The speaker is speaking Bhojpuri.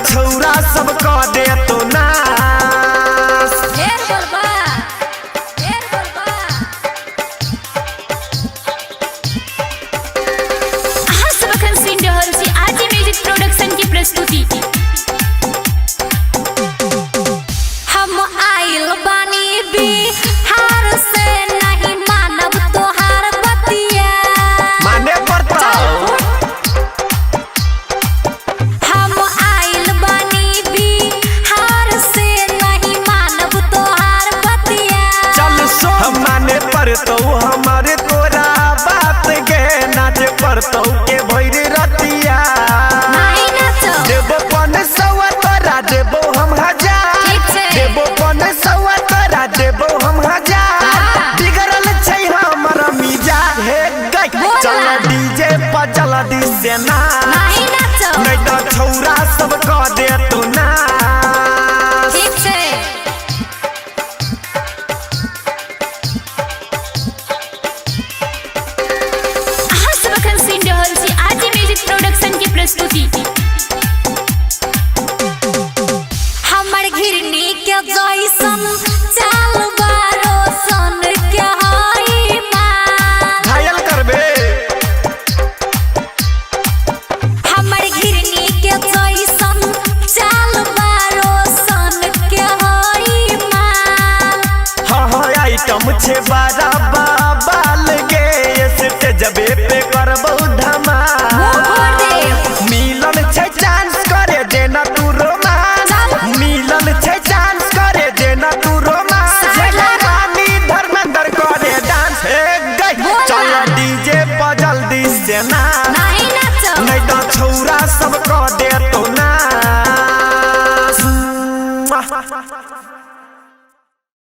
छौरा सब कह दे तो नास। आजी म्यूजिक प्रोडक्शन की प्रस्तुति। हम आइल बानी बिहार से, नहीं मानब तोहार बतिया। माने पड़ता हम आइल बानी बिहार से, नहीं मानब तोहार बतिया। चल सो हम माने पड़तो हमारे तोरा बात के नाच पड़तो के भैर रतिया। नहीं नाचो। देबो पन सवा तोरा देबो हम हजार। ठीक छै। देबो पन सवा तोरा देबो हम हजार। बिगड़ल छै हमर मिजाज हे गई। बोला। चल डीजे पर चल दी से ना। नहीं नाचो। नहीं तो छौरा सब कह दे तो नास। ठीक छै। आजी म्यूजिक प्रोडक्शन की प्रस्तुति। हमर घिरनी के जैसन चाल बारो सन के हई माँ। घायल करबे हमर घिरनी के जैसन चाल बारो सन के हई माँ। हाँ आइटम छे बारा बाल गे स्टेजबे पे करबो धमाल। मिलन छै चांस करे देना तू रोमांस। मिलन छै चांस करे देना तू रोमांस। रानी धर्मेंद्र करे डांस हे गई। चल डीजे पर जल्दी से ना।